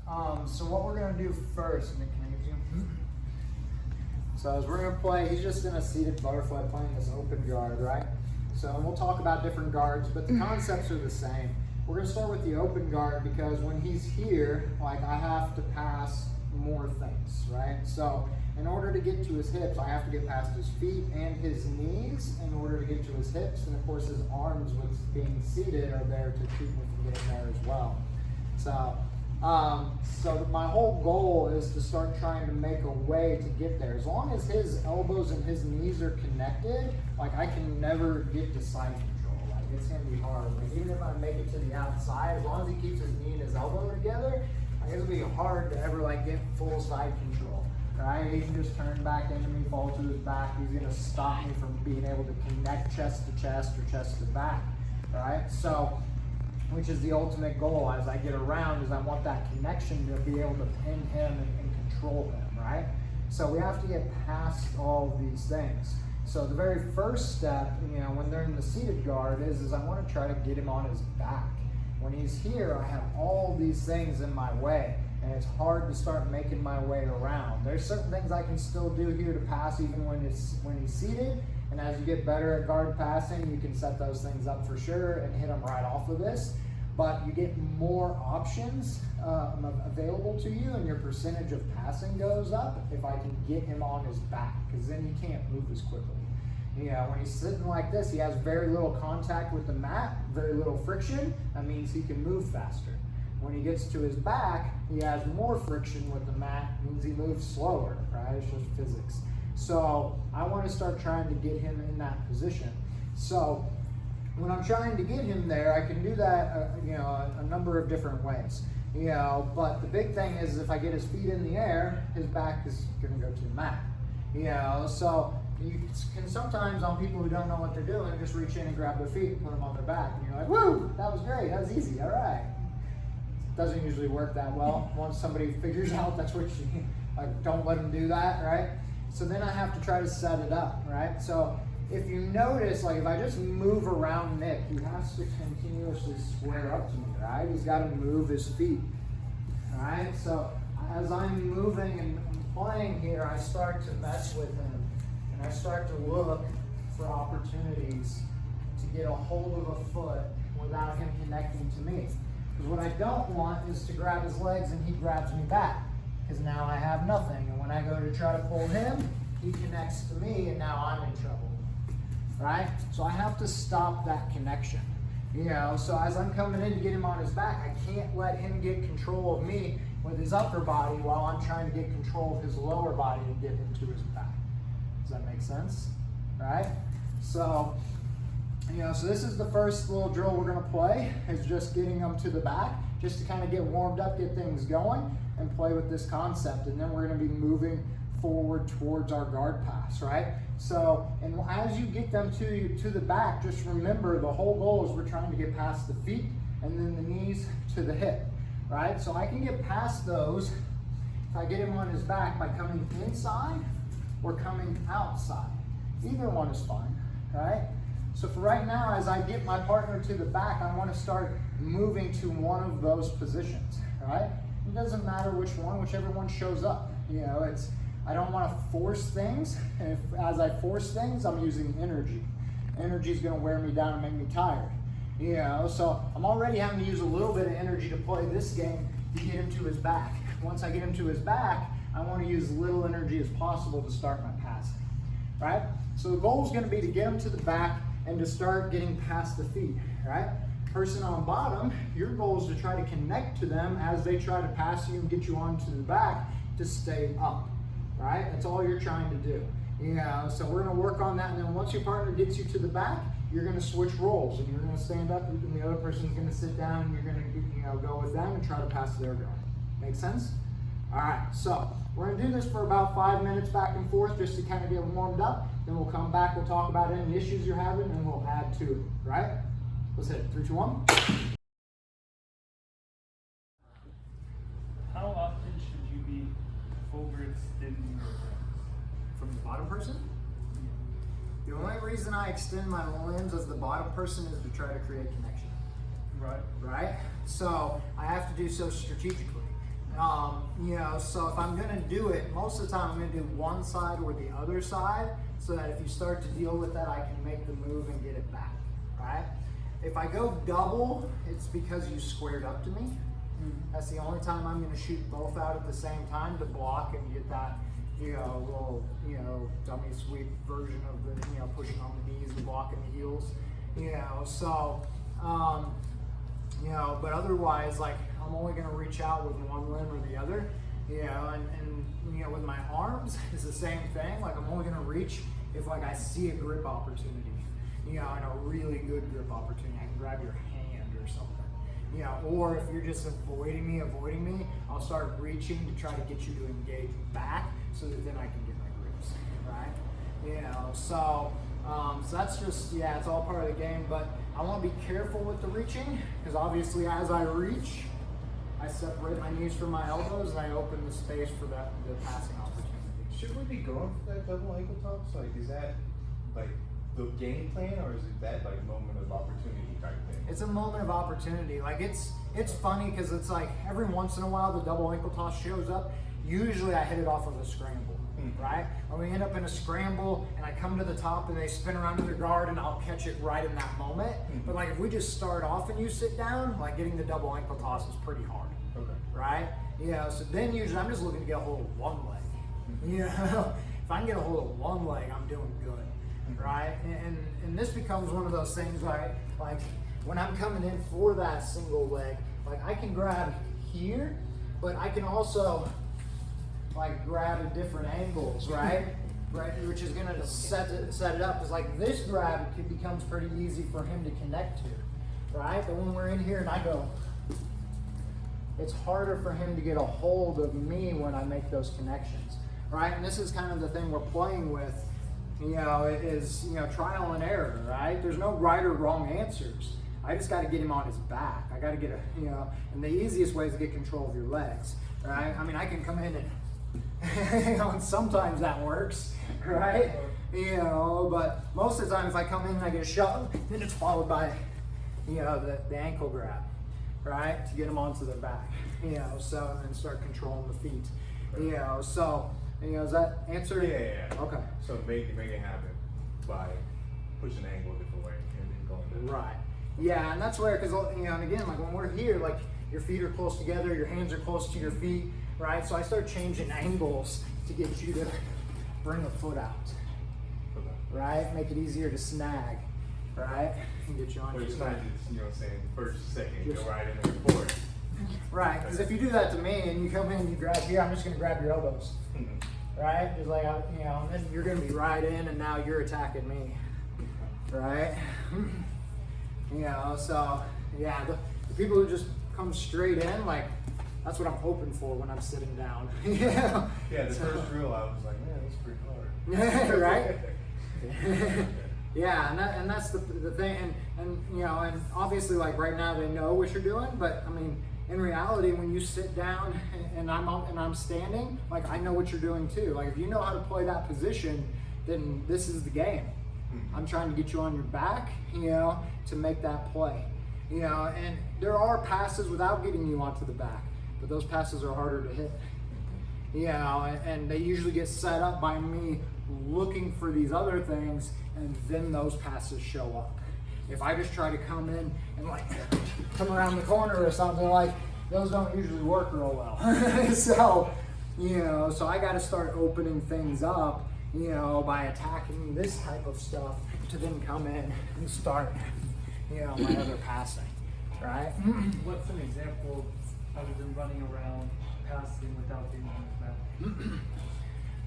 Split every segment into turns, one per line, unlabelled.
So what we're gonna do first, Nick, can I get you? So as we're gonna play, he's just in a seated butterfly playing this open guard, right? So we'll talk about different guards, but the concepts are the same. We're gonna start with the open guard because when he's here, like I have to pass more things, right? So in order to get to his hips, I have to get past his feet and his knees in order to get to his hips. And of course his arms, with being seated, are there to keep me from getting there as well. So my whole goal is to start trying to make a way to get there. As long as his elbows and his knees are connected, like I can never get to side control. Like it's gonna be hard. Like even if I make it to the outside, as long as he keeps his knee and his elbow together, like it's gonna be hard to ever like get full side control. Right? He can just turn back into me, fall to his back. He's gonna stop me from being able to connect chest to chest or chest to back. Right? So, which is the ultimate goal as I get around, is I want that connection to be able to pin him and control him, right? So we have to get past all of these things. So the very first step, when they're in the seated guard is I want to try to get him on his back. When he's here, I have all these things in my way, and it's hard to start making my way around. There's certain things I can still do here to pass even when he's seated, and as you get better at guard passing, you can set those things up for sure and hit them right off of this. But you get more options available to you, and your percentage of passing goes up if I can get him on his back, because then he can't move as quickly. When he's sitting like this, he has very little contact with the mat, very little friction. That means he can move faster. When he gets to his back, he has more friction with the mat, means he moves slower, right? It's just physics. So I want to start trying to get him in that position. So when I'm trying to get him there, I can do that, a number of different ways. But the big thing is if I get his feet in the air, his back is going to go to the mat. So you can sometimes, on people who don't know what they're doing, just reach in and grab their feet and put them on their back. And you're like, woo, that was great, that was easy, all right. It doesn't usually work that well. Once somebody figures out that's what you, like, don't let them do that, right? So then I have to try to set it up, right? So if you notice, like if I just move around Nick, he has to continuously square up to me, right? He's got to move his feet, all right? So as I'm moving and playing here, I start to mess with him, and I start to look for opportunities to get a hold of a foot without him connecting to me. Because what I don't want is to grab his legs and he grabs me back, because now I have nothing. And when I go to try to pull him, he connects to me, and now I'm in trouble. Right? So I have to stop that connection. So as I'm coming in to get him on his back, I can't let him get control of me with his upper body while I'm trying to get control of his lower body and get him to his back. Does that make sense? Right? So, so this is the first little drill we're gonna play, is just getting them to the back, just to kind of get warmed up, get things going, and play with this concept. And then we're gonna be moving forward towards our guard pass, right? So, and as you get them to the back, just remember the whole goal is we're trying to get past the feet and then the knees to the hip, right? So I can get past those if I get him on his back by coming inside or coming outside. Either one is fine, right? So for right now, as I get my partner to the back, I want to start moving to one of those positions, right? It doesn't matter which one, whichever one shows up. I don't want to force things. If as I force things, I'm using energy. Energy is going to wear me down and make me tired. So I'm already having to use a little bit of energy to play this game to get him to his back. Once I get him to his back, I want to use as little energy as possible to start my passing, right? So the goal is going to be to get him to the back and to start getting past the feet, right? Person on bottom, your goal is to try to connect to them as they try to pass you and get you onto the back to stay up. Right? That's all you're trying to do. So we're going to work on that, and then once your partner gets you to the back, you're going to switch roles, and you're going to stand up, and the other person's going to sit down, and you're going to go with them and try to pass their guard. Make sense? All right. So we're going to do this for about 5 minutes back and forth, just to kind of get warmed up. Then we'll come back. We'll talk about any issues you're having, and we'll add to it. Right? Let's hit it. 3, 2, 1.
How often should you be overextending your limbs?
From the bottom person? The only reason I extend my limbs as the bottom person is to try to create connection.
Right.
Right? So I have to do so strategically. You know, so if I'm gonna do it, most of the time I'm gonna do one side or the other side, so that if you start to deal with that, I can make the move and get it back, right? If I go double, it's because you squared up to me. That's the only time I'm gonna shoot both out at the same time to block and get that, you know, little, you know, dummy sweep version of the, you know, pushing on the knees and blocking the heels, you know, so, you know, but otherwise, like, I'm only gonna reach out with one limb or the other, you know, and you know, with my arms, it's the same thing. Like, I'm only gonna reach if, like, I see a grip opportunity, you know, and a really good grip opportunity. I can grab your hand or something, you know, or if you're just avoiding me, I'll start reaching to try to get you to engage back so that then I can get my grips, right? You know, so that's just, yeah, it's all part of the game, but I want to be careful with the reaching, because obviously as I reach, I separate my knees from my elbows and I open the space for the passing opportunity.
Should we be going for that double ankle toss? Like, is that like the game plan, or is it that like moment of opportunity type thing?
It's a moment of opportunity. Like, it's funny because it's like every once in a while the double ankle toss shows up. Usually I hit it off of a scramble, right? Or we end up in a scramble and I come to the top and they spin around to their guard and I'll catch it right in that moment. But like, if we just start off and you sit down, like, getting the double ankle toss is pretty hard, right? You know, so then usually I'm just looking to get a hold of one leg. You know, if I can get a hold of one leg, I'm doing good, right? And this becomes one of those things, right? Like, when I'm coming in for that single leg, like, I can grab here, but I can also like grab at different angles, right? Right, which is gonna set it up. Because like this grab, it becomes pretty easy for him to connect to, right? But when we're in here and I go, it's harder for him to get a hold of me when I make those connections, right? And this is kind of the thing we're playing with, you know, it is, you know, trial and error, right? There's no right or wrong answers. I just got to get him on his back. I got to get a, you know, and the easiest way is to get control of your legs, right? I mean, I can come in and, you know, and sometimes that works, right? You know, but most of the time if I come in and I get a shove, then it's followed by, you know, the ankle grab, right? To get them onto their back, you know, so, and then start controlling the feet, you know, so, you know, does that answer?
Yeah.
Okay.
So make it happen by pushing the angle a different way and then going to
Right. Yeah, and that's where, because, you know, and again, like when we're here, like your feet are close together, your hands are close to your feet, right? So I start changing angles to get you to bring a foot out, right? Make it easier to snag, right? And get you on
But
your
it's not
back.
just, you know what I'm saying, first, second,
Just-
go right in there forward.
Right, because if you do that to me and you come in and you grab here, I'm just going to grab your elbows, right? Just like, you know, and then you're going to be right in and now you're attacking me, right? You know, so yeah, the people who just come straight in, like, that's what I'm hoping for when I'm sitting down. Yeah.
Yeah, the first drill I was like, man, that's pretty hard.
Right? Yeah, and that's the thing, and you know, and obviously, like, right now they know what you're doing, but I mean, in reality, when you sit down and I'm standing, like, I know what you're doing too. Like, if you know how to play that position, then this is the game. I'm trying to get you on your back, you know, to make that play, you know, and there are passes without getting you onto the back, but those passes are harder to hit, you know, and they usually get set up by me looking for these other things, and then those passes show up. If I just try to come in and like come around the corner or something, like, those don't usually work real well. So, you know, so I got to start opening things up, you know, by attacking this type of stuff to then come in and start, you know, my other passing, right?
What's an example other than running around, passing without being on his back?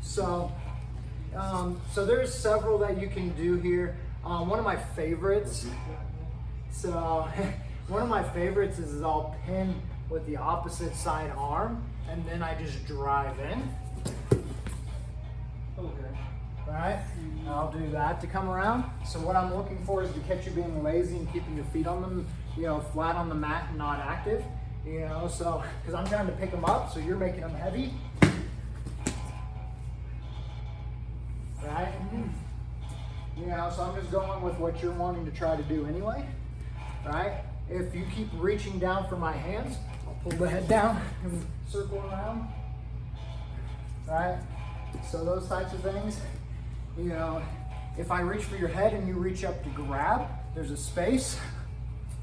So, so there's several that you can do here. One of my favorites, so one of my favorites is I'll pin with the opposite side arm, and then I just drive in.
Okay.
Right? And I'll do that to come around. So what I'm looking for is to catch you being lazy and keeping your feet on them, you know, flat on the mat and not active. You know, so, because I'm trying to pick them up, so you're making them heavy. Right? You know, so I'm just going with what you're wanting to try to do anyway. Right? If you keep reaching down for my hands, I'll pull the head down and circle around, right? So those types of things, you know, if I reach for your head and you reach up to grab, there's a space.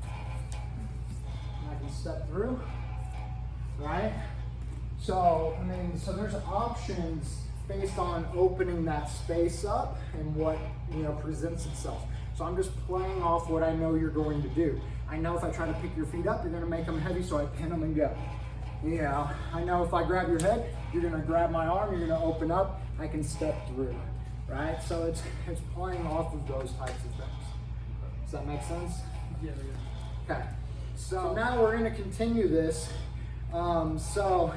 And I can step through, right? So, I mean, so there's options based on opening that space up and what, you know, presents itself. So I'm just playing off what I know you're going to do. I know if I try to pick your feet up, you're gonna make them heavy, so I pin them and go. You know, I know if I grab your head, you're gonna grab my arm, you're gonna open up, I can step through, right? So it's playing off of those types of things. Does that make sense?
Yeah.
Okay, so now we're gonna continue this. So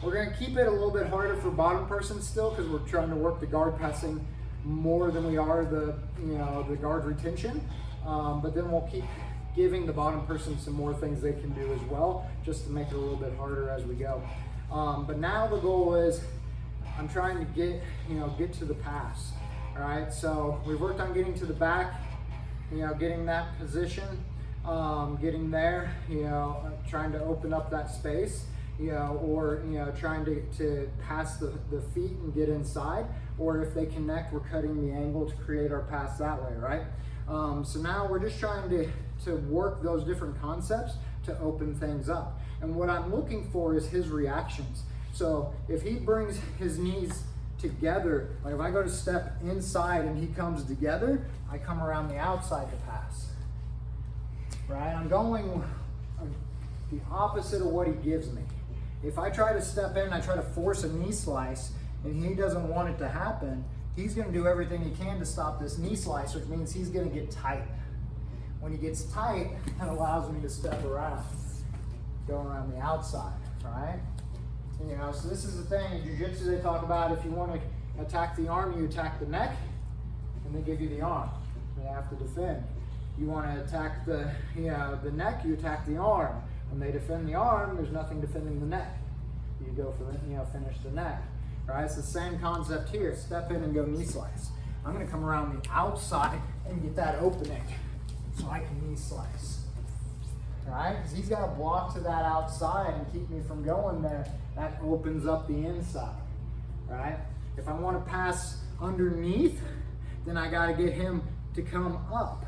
we're gonna keep it a little bit harder for bottom person still, because we're trying to work the guard passing more than we are the, you know, the guard retention. But then we'll keep giving the bottom person some more things they can do as well, just to make it a little bit harder as we go. But now the goal is, I'm trying to get to the pass. All right, so we've worked on getting to the back, you know, getting that position, getting there, you know, trying to open up that space, you know, or, you know, trying to pass the feet and get inside, or if they connect, we're cutting the angle to create our pass that way, right? So now we're just trying to work those different concepts to open things up. And what I'm looking for is his reactions. So if he brings his knees together, like if I go to step inside and he comes together, I come around the outside to pass, right? I'm going the opposite of what he gives me. If I try to step in, I try to force a knee slice, and he doesn't want it to happen, he's gonna do everything he can to stop this knee slice, which means he's gonna get tight. When he gets tight, that allows me to step around, go around the outside, right? You know, so this is the thing, in Jiu-Jitsu they talk about if you wanna attack the arm, you attack the neck, and they give you the arm. They have to defend. You wanna attack the neck, you attack the arm. When they defend the arm, there's nothing defending the neck. You go for the, finish the neck. Right? It's the same concept here. Step in and go knee slice. I'm gonna come around the outside and get that opening so I can knee slice. Right? Because he's got to block to that outside and keep me from going there. That opens up the inside. Right? If I want to pass underneath, then I got to get him to come up.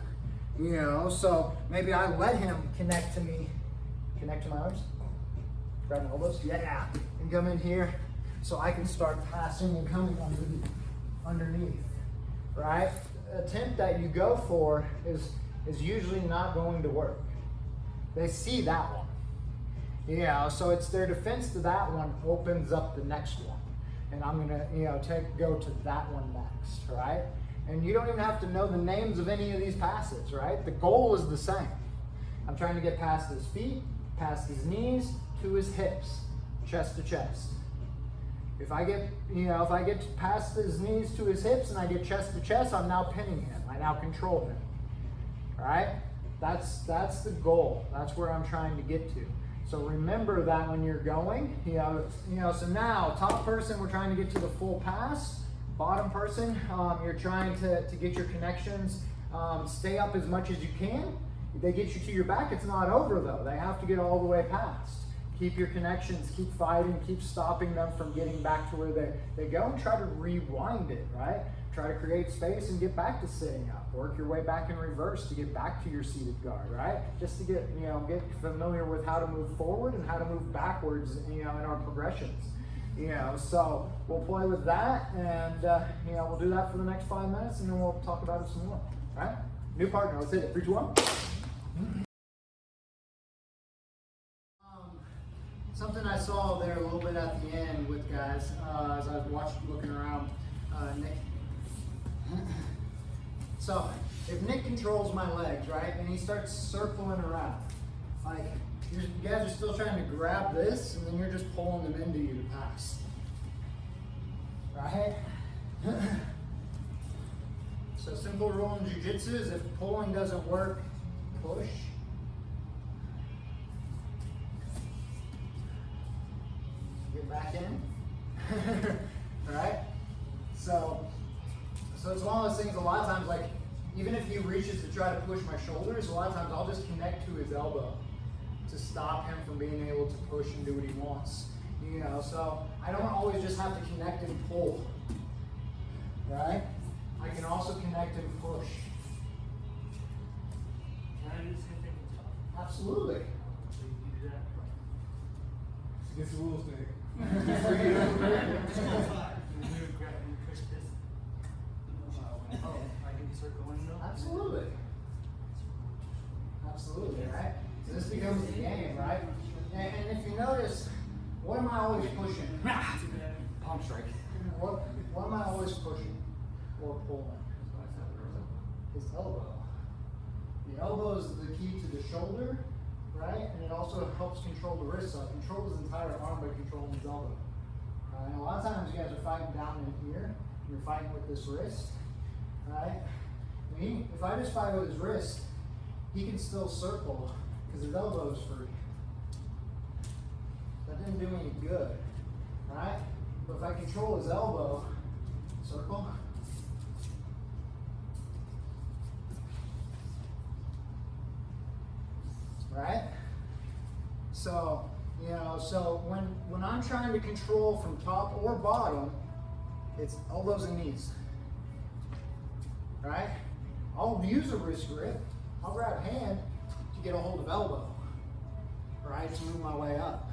You know, so maybe I let him connect to me. Connect to my arms. Grab my elbows. Yeah. And come in here so I can start passing and coming underneath. Right? Attempt that you go for is usually not going to work. They see that one. Yeah, so it's their defense to that one opens up the next one. And I'm gonna, go to that one next, right? And you don't even have to know the names of any of these passes, right? The goal is the same. I'm trying to get past his feet, past his knees, to his hips, chest to chest. If I get past his knees to his hips and I get chest to chest, I'm now pinning him. I now control him. All right? That's the goal. That's where I'm trying to get to. So remember that when you're going, so now top person, we're trying to get to the full pass. Bottom person, you're trying to get your connections, stay up as much as you can. If they get you to your back, it's not over though. They have to get all the way past. Keep your connections, keep fighting, keep stopping them from getting back to where they go, and try to rewind it, right? Try to create space and get back to sitting up. Work your way back in reverse to get back to your seated guard, right? Just to get familiar with how to move forward and how to move backwards, in our progressions. So we'll play with that, and we'll do that for the next 5 minutes, and then we'll talk about it some more. All right? New partner, let's hit it. 3, 2, 1. Something I saw there a little bit at the end with guys, as I was looking around, Nick. So, if Nick controls my legs, right, and he starts circling around, like, you guys are still trying to grab this, and then you're just pulling them into you to pass. Right? So, simple rule in Jiu-Jitsu is if pulling doesn't work, push. Get back in. Right? So it's one of those things, a lot of times, like, even if he reaches to try to push my shoulders, a lot of times I'll just connect to his elbow to stop him from being able to push and do what he wants. You know, so I don't always just have to connect and pull, right? I can also connect and push.
Can I do the same thing with top?
Absolutely.
So you do that.
It's against the rules, Nick.
You grab and push this. Oh, I can start going though?
Absolutely. Absolutely, right? So this becomes a game, right? And if you notice, what am I always pushing?
Palm strike.
What am I always pushing or pulling? His elbow. The elbow is the key to the shoulder, right? And it also helps control the wrist. So I control his entire arm by controlling his elbow. And a lot of times you guys are fighting down in here. You're fighting with this wrist, right? If I just fight with his wrist, he can still circle because his elbow is free. That didn't do me any good, right? But if I control his elbow, circle. Right? So, you know, so when I'm trying to control from top or bottom, it's elbows and knees. Right? I'll use a wrist grip. I'll grab hand to get a hold of elbow. Right? To move my way up.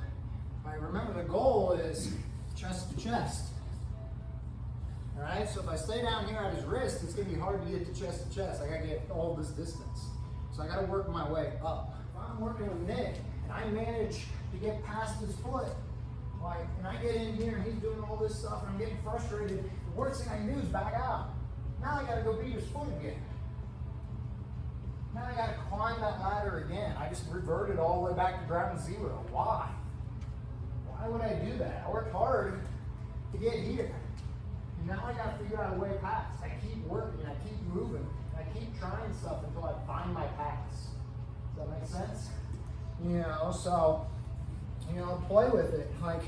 Right? Remember the goal is chest to chest. Alright? So if I stay down here at his wrist, it's gonna be hard to get to chest. I gotta get all this distance. So I gotta work my way up. If I'm working with Nick and I manage to get past his foot, like, and I get in here and he's doing all this stuff and I'm getting frustrated, the worst thing I can do is back out. Now I gotta go beat his foot again. Now I gotta climb that ladder again. I just reverted all the way back to ground zero. Why? Why would I do that? I worked hard to get here. And now I gotta figure out a way past. I keep working, I keep moving, I keep trying stuff until I find my pass. Does that make sense? You know, so, you know, play with it. Like,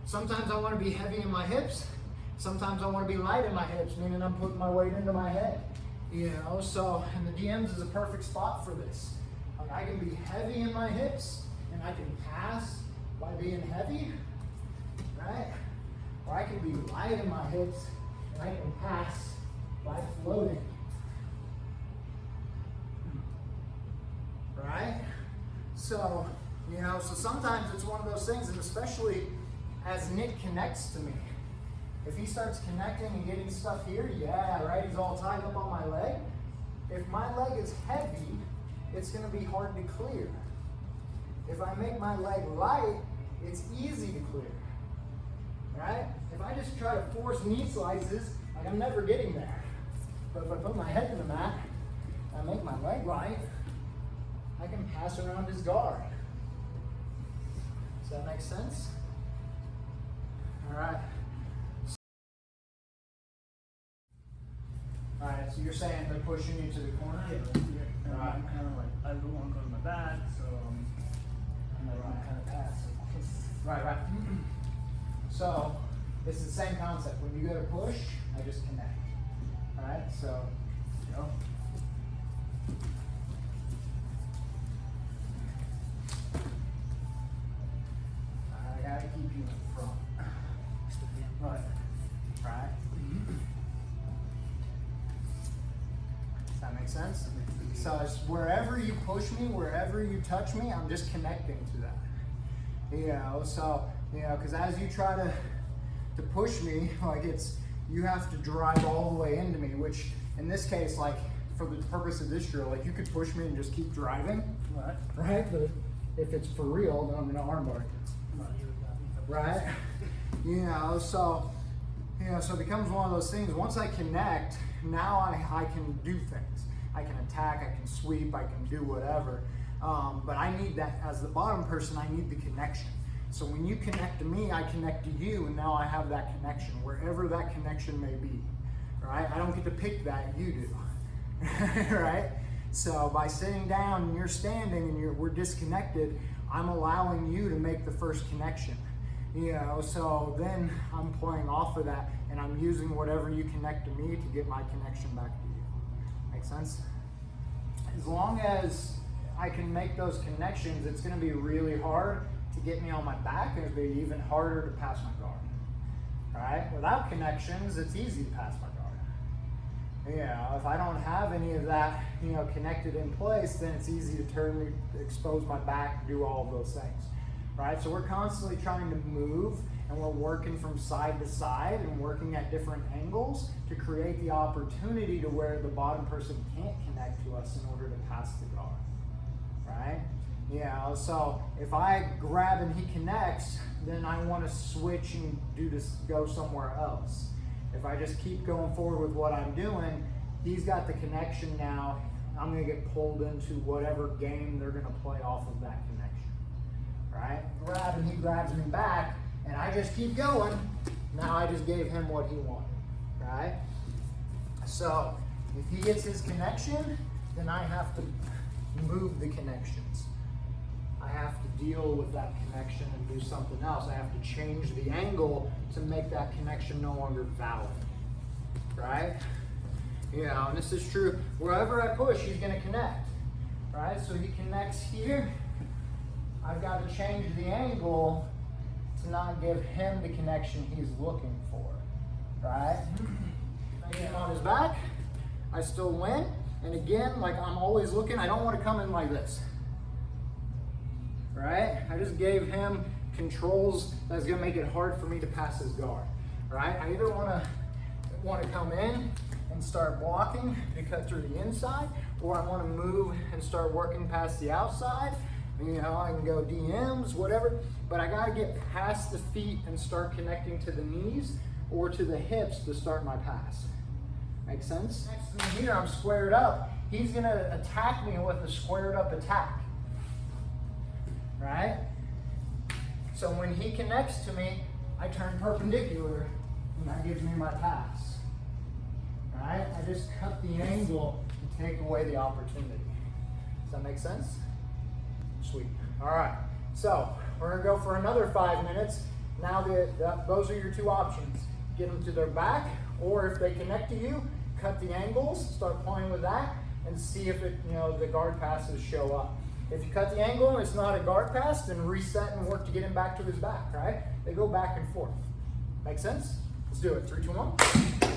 sometimes I want to be heavy in my hips. Sometimes I want to be light in my hips, meaning I'm putting my weight into my head. You know, so, and the DMs is a perfect spot for this. Like, I can be heavy in my hips, and I can pass by being heavy, right? Or I can be light in my hips, and I can pass by floating. Right? So, you know, so sometimes it's one of those things, and especially as Nick connects to me. If he starts connecting and getting stuff here, yeah, right, he's all tied up on my leg. If my leg is heavy, it's gonna be hard to clear. If I make my leg light, it's easy to clear, right? If I just try to force knee slices, like I'm never getting there. But if I put my head to the mat, and I make my leg light, I can pass around his guard. Does that make sense? All right. All right, so you're saying they're pushing you to the corner?
Yeah. All right. I'm kind of like, I don't want to go to my back, so I'm kind of passive.
Right. So, it's the same concept. When you go to push, I just connect. All right, so, go. I gotta keep you in front. Right. Does that make sense? So it's wherever you push me, wherever you touch me, I'm just connecting to that. You know, so, you know, because as you try to push me, like you have to drive all the way into me, which in this case, like for the purpose of this drill, like you could push me and just keep driving. Right? But if it's for real, then I'm gonna armbar you. Right? You know, so it becomes one of those things. Once I connect, now I can do things. I can attack, I can sweep, I can do whatever. But I need that, as the bottom person, I need the connection. So when you connect to me, I connect to you, and now I have that connection, wherever that connection may be. Right? I don't get to pick that, you do. Right? So by sitting down and you're standing and we're disconnected, I'm allowing you to make the first connection. You know, so then I'm playing off of that, and I'm using whatever you connect to me to get my connection back to you. Make sense? As long as I can make those connections, it's going to be really hard to get me on my back, and it's going to be even harder to pass my guard. Right? Without connections, it's easy to pass my guard. You know, if I don't have any of that, you know, connected in place, then it's easy to turn me, expose my back, do all of those things. Right? So we're constantly trying to move, and we're working from side to side and working at different angles to create the opportunity to where the bottom person can't connect to us in order to pass the guard. Right? You know, so if I grab and he connects, then I want to switch and go somewhere else. If I just keep going forward with what I'm doing, he's got the connection now. I'm going to get pulled into whatever game they're going to play off of that connection. Right? Grab and he grabs me back, and I just keep going. Now I just gave him what he wanted. Right? So if he gets his connection, then I have to move the connections. I have to deal with that connection and do something else. I have to change the angle to make that connection no longer valid. Right? You know, and this is true. Wherever I push, he's going to connect. Right? So he connects here. I've got to change the angle to not give him the connection he's looking for. Right? I get him on his back. I still win. And again, like I'm always looking, I don't want to come in like this. Right? I just gave him controls that's going to make it hard for me to pass his guard. Right? I either want to come in and start blocking to cut through the inside, or I want to move and start working past the outside. You know, I can go DMs, whatever, but I got to get past the feet and start connecting to the knees or to the hips to start my pass. Make sense? Next to me here, I'm squared up. He's going to attack me with a squared up attack. Right? So when he connects to me, I turn perpendicular, and that gives me my pass. Right? I just cut the angle to take away the opportunity. Does that make sense? Sweet. All right. So we're going to go for another 5 minutes. Now those are your two options. Get them to their back, or if they connect to you, cut the angles, start playing with that, and see if the guard passes show up. If you cut the angle and it's not a guard pass, then reset and work to get him back to his back, right? They go back and forth. Make sense? Let's do it. 3, 2, 1.